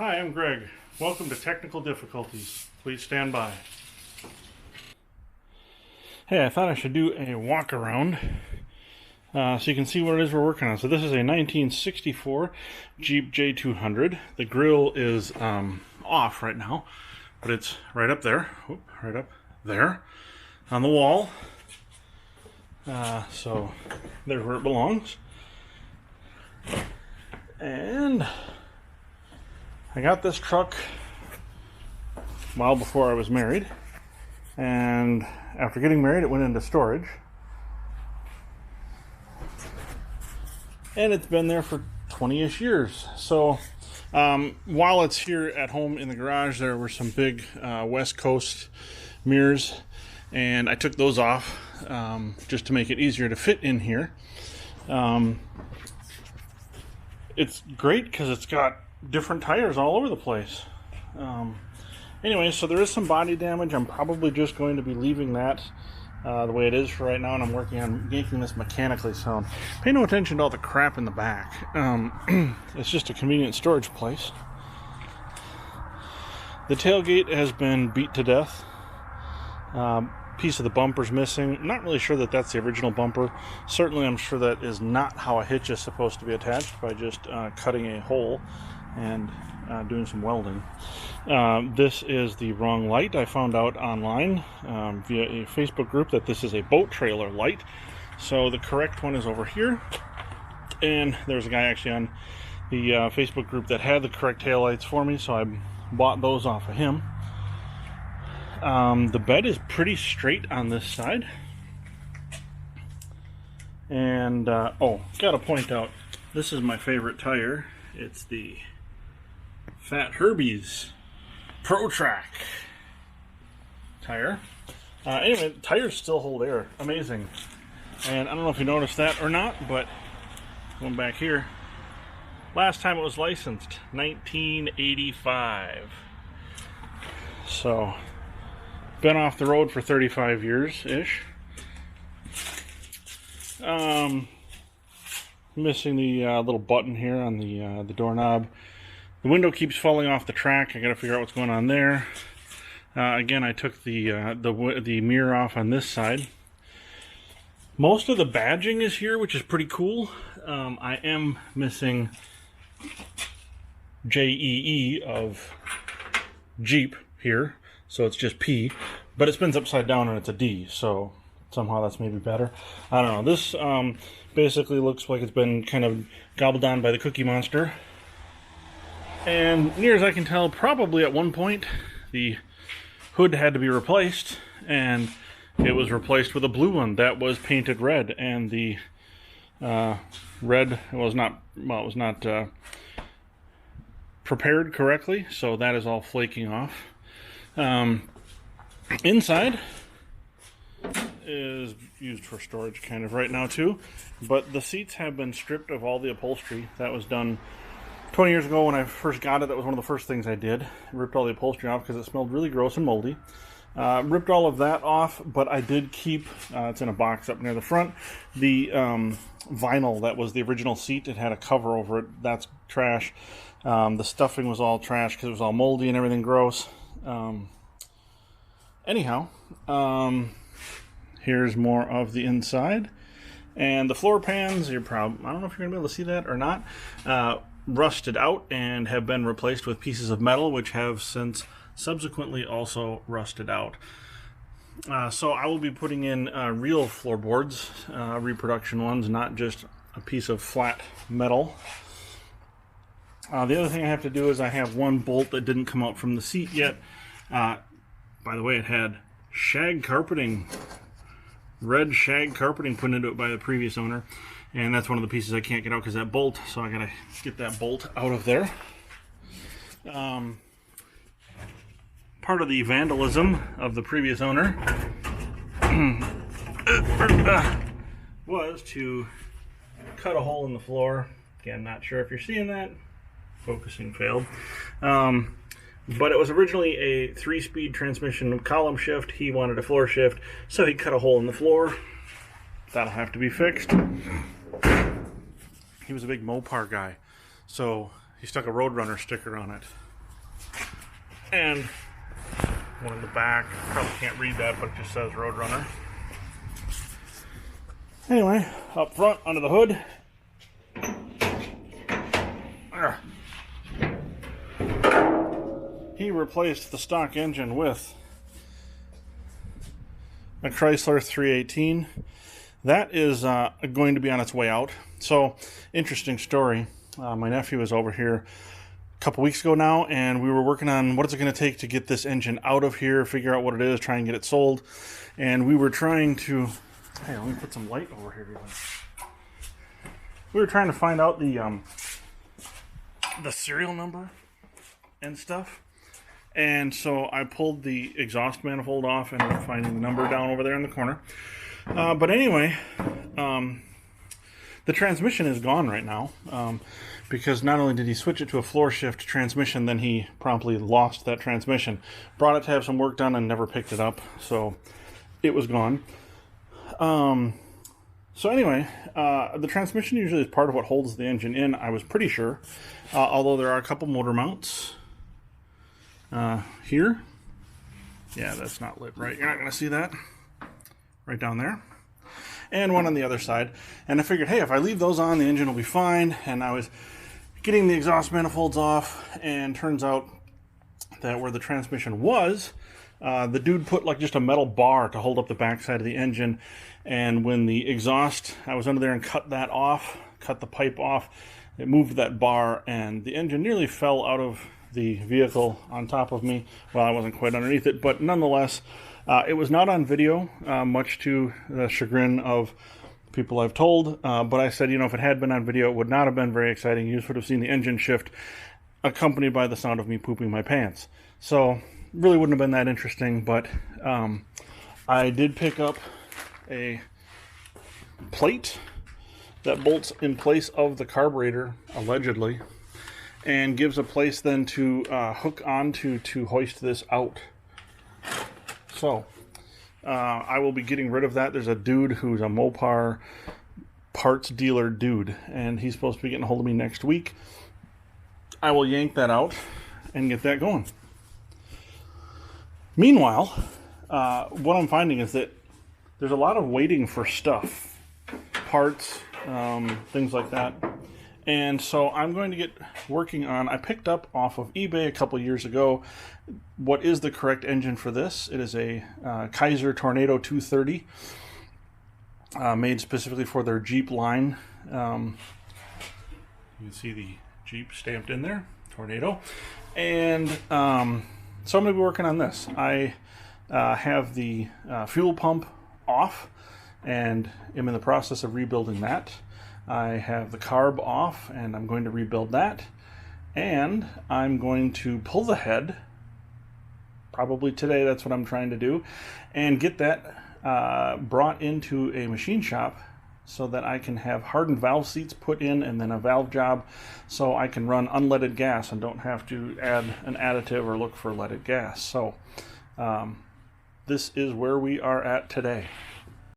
Hi, I'm Greg. Welcome to Technical Difficulties. Please stand by. Hey, I thought I should do a walk around so you can see what it is we're working on. So this is a 1964 Jeep J-200. The grill is off right now, but it's right up there. Oop, right up there on the wall. So there's where it belongs. And I got this truck well before I was married, and after getting married it went into storage, and it's been there for 20-ish years. So while it's here at home in the garage, there were some big West Coast mirrors, and I took those off just to make it easier to fit in here. It's great because it's got different tires all over the place. Anyway, so there is some body damage. I'm probably just going to be leaving that the way it is for right now, and I'm working on making this mechanically sound. Pay no attention to all the crap in the back. It's just a convenient storage place. The tailgate has been beat to death. Piece of the bumper's missing. I'm not really sure that that's the original bumper. Certainly I'm sure that is not how a hitch is supposed to be attached, by just cutting a hole and doing some welding. This is the wrong light. I found out online via a Facebook group that this is a boat trailer light. So the correct one is over here, and there's a guy actually on the Facebook group that had the correct taillights for me, so I bought those off of him. The bed is pretty straight on this side. And, oh, gotta point out, this is my favorite tire. It's the Fat Herbie's Pro Track tire. Anyway, the tires still hold air. Amazing. And I don't know if you noticed that or not, but going back here, last time it was licensed, 1985. So been off the road for 35 years-ish. Missing the little button here on the doorknob. The window keeps falling off the track. I gotta figure out what's going on there. Again, I took the mirror off on this side. Most of the badging is here, which is pretty cool. I am missing JEE of Jeep here, so it's just P, but it spins upside down and it's a D, so somehow that's maybe better. I don't know. This basically looks like it's been kind of gobbled down by the Cookie Monster. And near as I can tell, probably at one point the hood had to be replaced, and it was replaced with a blue one that was painted red, and the red was not prepared correctly, so that is all flaking off. Inside is used for storage kind of right now too, but the seats have been stripped of all the upholstery. That was done 20 years ago when I first got it. That was one of the first things I did. Ripped all the upholstery off because it smelled really gross and moldy. Ripped all of that off, but I did keep, it's in a box up near the front, the vinyl that was the original seat. It had a cover over it. That's trash. The stuffing was all trash because it was all moldy and everything gross. Anyhow, here's more of the inside. And the floor pans, I don't know if you're going to be able to see that or not, rusted out and have been replaced with pieces of metal, which have since subsequently also rusted out. So I will be putting in real floorboards, reproduction ones, not just a piece of flat metal. The other thing I have to do is I have one bolt that didn't come out from the seat yet. By the way, it had shag carpeting, red shag carpeting put into it by the previous owner, and that's one of the pieces I can't get out because that bolt, so I gotta get that bolt out of there. Part of the vandalism of the previous owner was to cut a hole in the floor. Again, not sure if you're seeing that. Focusing failed. But it was originally a 3-speed transmission column shift. He wanted a floor shift, so he cut a hole in the floor. That'll have to be fixed. He was a big Mopar guy, so he stuck a Roadrunner sticker on it. and one in the back. Probably can't read that, but it just says Roadrunner. Anyway, up front, under the hood. He replaced the stock engine with a Chrysler 318. That is going to be on its way out. So, interesting story. My nephew was over here a couple weeks ago now, and we were working on what is it going to take to get this engine out of here, figure out what it is, try and get it sold. And we were trying to... Hey, let me put some light over here. We were trying to find out the serial number and stuff. And so I pulled the exhaust manifold off and ended up finding the number down over there in the corner. But anyway, the transmission is gone right now, because not only did he switch it to a floor shift transmission, then he promptly lost that transmission. Brought it to have some work done and never picked it up, so it was gone. So anyway, the transmission usually is part of what holds the engine in, I was pretty sure, although there are a couple motor mounts. Here. Yeah, that's not lit right. You're not going to see that. Right down there. And one on the other side. And I figured, hey, if I leave those on, the engine will be fine. And I was getting the exhaust manifolds off, and turns out that where the transmission was, the dude put like just a metal bar to hold up the backside of the engine. And when the exhaust, I was under there and cut that off, cut the pipe off, it moved that bar, and the engine nearly fell out of the vehicle on top of me. Well, I wasn't quite underneath it, but nonetheless, it was not on video, much to the chagrin of people I've told, but I said, you know, if it had been on video, it would not have been very exciting. You would have seen the engine shift accompanied by the sound of me pooping my pants. So, really wouldn't have been that interesting, but I did pick up a plate that bolts in place of the carburetor, allegedly, and gives a place then to hook onto to hoist this out. So, I will be getting rid of that. There's a dude who's a Mopar parts dealer dude, and he's supposed to be getting a hold of me next week. I will yank that out and get that going. Meanwhile, what I'm finding is that there's a lot of waiting for stuff, parts, things like that. And so I'm going to get working on, I picked up off of eBay a couple years ago what is the correct engine for this. It is a Kaiser Tornado 230, made specifically for their Jeep line. You can see the Jeep stamped in there, Tornado. And so I'm going to be working on this. I have the fuel pump off and am in the process of rebuilding that. I have the carb off, and I'm going to rebuild that. And I'm going to pull the head, probably today, that's what I'm trying to do, and get that brought into a machine shop so that I can have hardened valve seats put in and then a valve job so I can run unleaded gas and don't have to add an additive or look for leaded gas. So this is where we are at today.